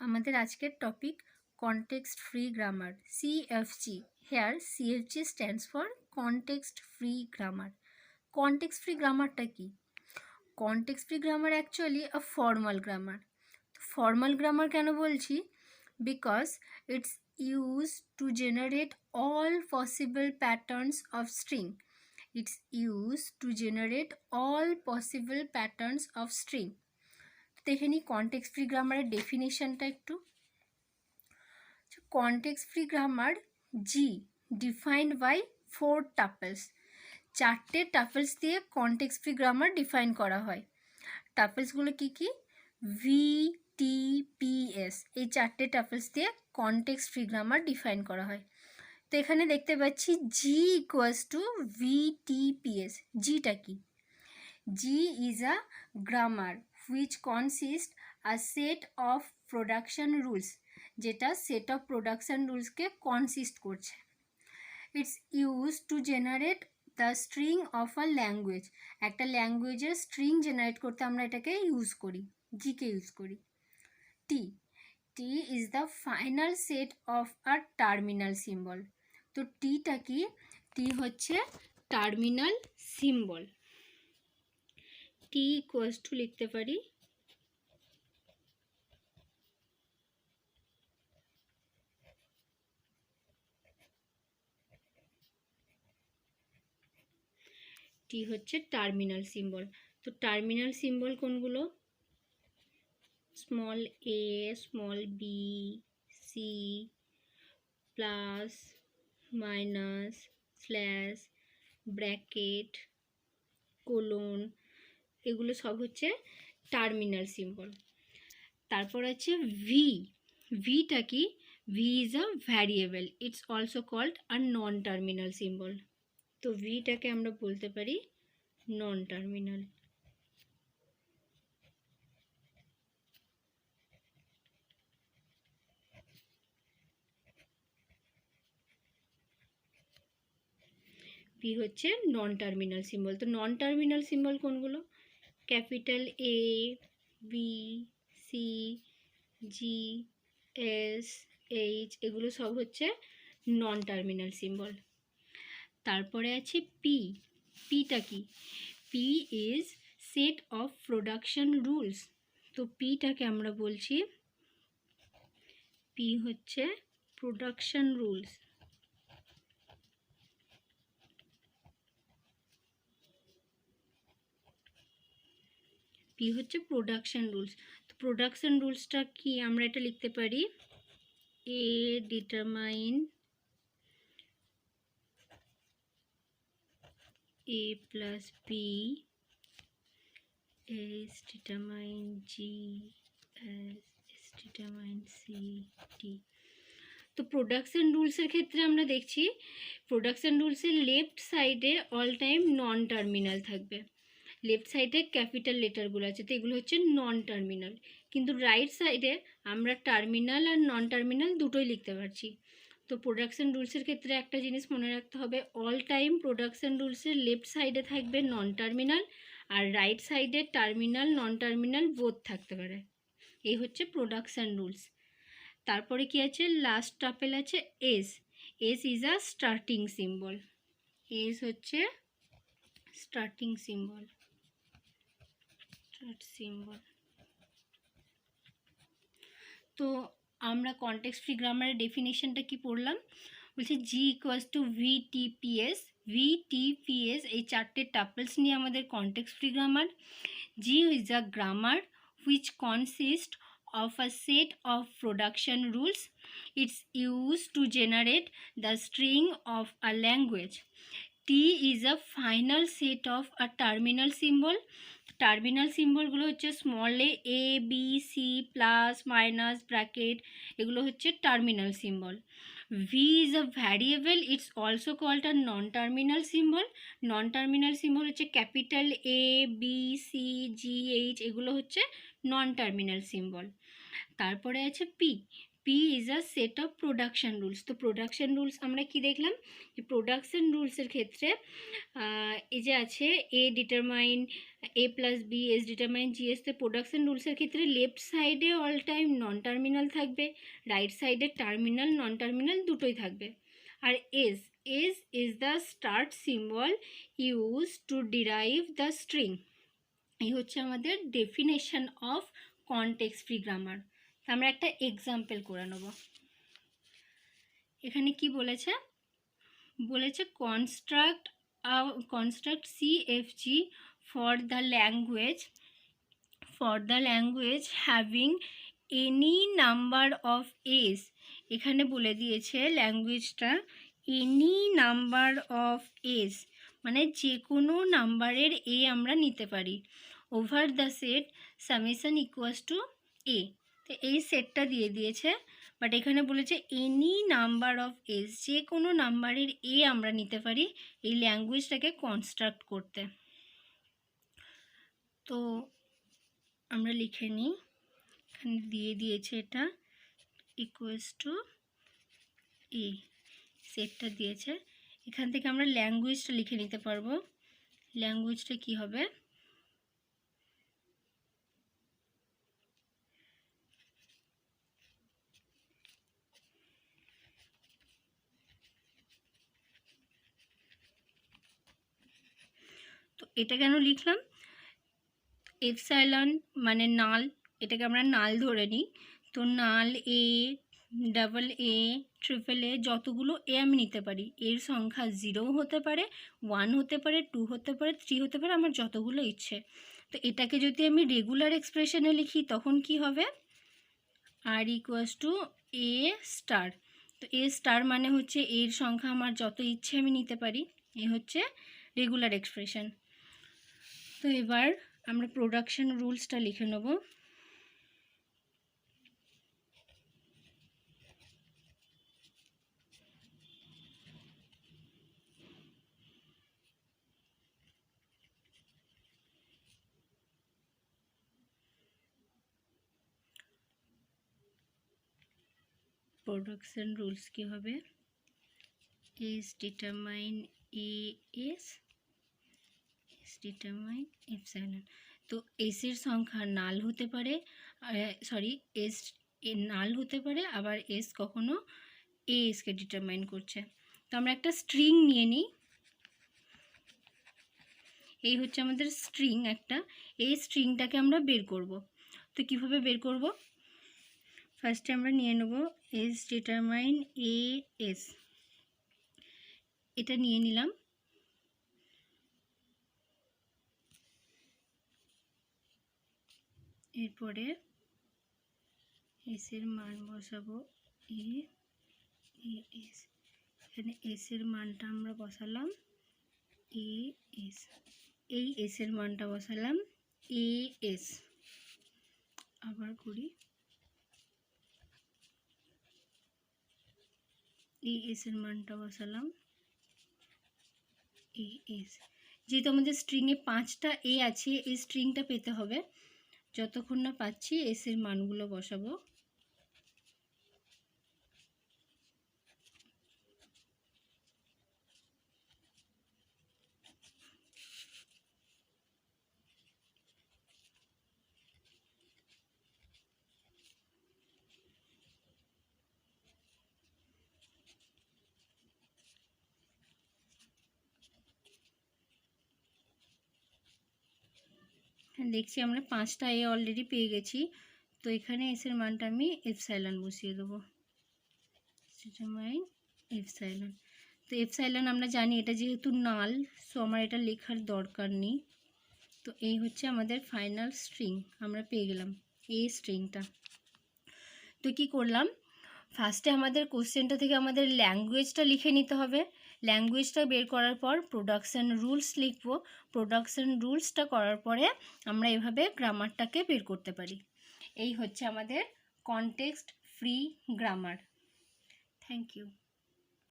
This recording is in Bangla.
আমাদের আজকের topic context free grammar CFG। Here CFG stands for context free grammar. Context free গ্রামারটা কি? Context free grammar actually a formal grammar. Formal grammar কেন বলছি? Because it's use to generate all possible patterns of string. It's used to generate all possible patterns of string. দেখে নিই কনটেক্সট ফ্রি গ্রামারের ডেফিনেশনটা একটু। Context free grammar G defined by 4 tuples. 4টে টাপলস দিয়ে কনটেক্সট ফ্রি গ্রামার ডিফাইন করা হয়। টাপলসগুলো কি কি? ভি, টি, পি, এস, এই 4টে টাপলস দিয়ে কনটেক্সট ফ্রি গ্রামার ডিফাইন করা হয়। তো এখানে দেখতে পাচ্ছি জি ইকুয়ালস টু VTPS। জিটা কি? G is a grammar which consists a set of production rules, যেটা set of production rules K consist করছে। It's used to generate the string of a language. একটা ল্যাঙ্গুয়েজের string generate করতে আমরা এটাকে ইউজ করি, G কে ইউজ করি। T is the final set of a terminal symbol. তো টিটা কি? টি হচ্ছে terminal symbol. T equals to লিখতে পারি টি হচ্ছে টার্মিনাল সিম্বল। তো টার্মিনাল সিম্বল কোনগুলো? Small a, small b, c, plus, minus, slash, bracket, colon, এগুলো সব হচ্ছে টার্মিনাল সিম্বল। তারপর আছে ভি। ভিটা কি? V is a variable. It's also called a non terminal symbol. তো ভিটাকে আমরা বলতে পারি নন টার্মিনাল। পি হচ্ছে নন টার্মিনাল সিম্বল। তো নন টার্মিনাল সিম্বল কোনগুলো? Capital A, B, C, G, S, H, এগুলো সব হচ্ছে নন টার্মিনাল সিম্বল। তারপরে আছে পি। পিটা কি? P is set of production rules. তো পিটাকে আমরা বলছি, পি হচ্ছে প্রোডাকশন রুলস। পি হচ্ছে প্রোডাকশন রুলস। তো প্রোডাকশন রুলসটা কি? আমরা এটা লিখতে পারি এ determine A plus B, S determine G, S determine C, D। তো প্রোডাকশন রুলসের ক্ষেত্রে আমরা দেখছি প্রোডাকশন রুলসের লেফট সাইডে অল টাইম নন টার্মিনাল থাকবে। লেফট সাইডে ক্যাপিটাল লেটারগুলো আছে, তো এগুলো হচ্ছে নন টার্মিনাল। কিন্তু রাইট সাইডে আমরা টার্মিনাল আর নন টার্মিনাল দুটোই লিখতে পারছি। তো প্রোডাকশন রুলসের ক্ষেত্রে একটা জিনিস মনে রাখতে হবে, অল টাইম প্রোডাকশন রুলসের লেফট সাইডে থাকবে নন টার্মিনাল, আর রাইট সাইডে টার্মিনাল নন টার্মিনাল বোথ থাকতে পারে। এই হচ্ছে প্রোডাকশন রুলস। তারপরে কি আছে? লাস্ট টাপেল আছে S. S is a starting symbol. S হচ্ছে স্টার্টিং সিম্বল। তো আমরা কনটেক্সট ফ্রি গ্রামারের ডেফিনেশনটা কি পড়লাম? বলছে জি ইকুয়ালস টু VTPS। VTPS এই 4টে টাপলস নিয়ে আমাদের context free grammar. G is a grammar which consists of a set of production rules. It's used to generate the string of a language. T is a final set of a terminal symbol. Terminal সিম্বলগুলো হচ্ছে small a, B, c, plus, minus, bracket, এগুলো হচ্ছে terminal symbol. V is a variable. It's also called a non terminal symbol. Non terminal symbol হচ্ছে capital A, B, C, G, H, এগুলো হচ্ছে নন টার্মিনাল সিম্বল। তারপরে আছে P. P is a set of production rules. তো প্রোডাকশন রুলস আমরা কি দেখলাম, যে প্রোডাকশন রুলসের ক্ষেত্রে এই যে আছে A determine A plus B, S determine G S. তো প্রোডাকশন রুলসের ক্ষেত্রে লেফট সাইডে অল টাইম নন টার্মিনাল থাকবে, রাইট সাইডে টার্মিনাল নন টার্মিনাল দুটোই থাকবে। আর S is the start symbol use to derive the string. এই হচ্ছে আমাদের definition of context free grammar. আমরা একটা এক্সাম্পল করে নেব। এখানে কি বলেছে, বলেছে construct CFG for the language having any number of S. এখানে বলে দিয়েছে ল্যাঙ্গুয়েজটা এনি নাম্বার অফ এস, মানে যে কোনো নাম্বারের এ আমরা নিতে পারি, over the set summation equals to a. তো এই সেটটা দিয়ে দিয়েছে, বাট এখানে বলেছে এনি নাম্বার অফ এস, যে কোনো নাম্বারের এ আমরা নিতে পারি এই ল্যাঙ্গুয়েজটাকে কনস্ট্রাক্ট করতে। তো আমরা লিখে নিই, এখানে দিয়ে দিয়েছে এটা ইকুয়ালস টু এ, সেটটা দিয়েছে। এখান থেকে আমরা ল্যাঙ্গুয়েজটা লিখে নিতে পারবো। ল্যাঙ্গুয়েজটা কি হবে, তো এটা কেন লিখলাম, এপসাইলন মানে নাল, এটাকে আমরা নাল ধরে নিই। তো নাল এ, ডাবল এ, ট্রিপল এ, যতগুলো এ আমি নিতে পারি, এর সংখ্যা 0 হতে পারে, 1 হতে পারে, 2 হতে পারে, 3 হতে পারে, আমার যতগুলো ইচ্ছে। তো এটাকে যদি আমি রেগুলার এক্সপ্রেশনে লিখি তখন কি হবে, আর ইকুয়ালস টু এ স্টার। তো এ স্টার মানে হচ্ছে এর সংখ্যা আমার যত ইচ্ছে আমি নিতে পারি, এ হচ্ছে রেগুলার এক্সপ্রেশন। তো এবার আমরা প্রোডাকশন রুলসটা লিখে নেব। প্রোডাকশন রুলস কি হবে, S determine A S determine epsilon. তো এসের সংখ্যা নাল হতে পারে, এস নাল হতে পারে, আবার এস কখনো এসকে ডিটারমাইন করছে। তো আমরা একটা স্ট্রিং নিয়ে নিই, এই হচ্ছে আমাদের স্ট্রিং একটা। এই স্ট্রিংটাকে আমরা বের করব। তো কিভাবে বের করব, ফার্স্টে আমরা নিয়ে নেব এস ডিটারমাইন এ এস, এটা নিয়ে নিলাম। এরপরে এসের মান বসাবো এ এস, এখানে এসের মানটা আমরা বসালাম এ এস, এই এসের মানটা বসালাম এ এস। আবার করি, এই এসের মানটা বসালাম এ এস। যেহেতু আমাদের স্ট্রিংয়ে 5টা এ আছে, এই স্ট্রিংটা পেতে হবে, যতক্ষণ না পাচ্ছি এসের মানগুলো বসাবো। দেখছি আমরা 5টা এ অলরেডি পেয়ে গেছি। তো এখানে এসের মানটা আমি এপসাইলন বসিয়ে দেবো, এপসাইলন। তো এপসাইলন আমরা জানি এটা যেহেতু নাল, সো আমার এটা লেখার দরকার নেই। তো এই হচ্ছে আমাদের ফাইনাল স্ট্রিং, আমরা পেয়ে গেলাম এই স্ট্রিংটা। তো কি করলাম, ফার্স্টে আমাদের কোশ্চেনটা থেকে আমাদের ল্যাঙ্গুয়েজটা লিখে নিতে হবে। ল্যাঙ্গুয়েজটা বের করার পর প্রোডাকশন রুলস লিখব। প্রোডাকশন রুলসটা করার পরে আমরা এভাবে গ্রামারটাকে বের করতে পারি। এই হচ্ছে আমাদের context free grammar. Thank you.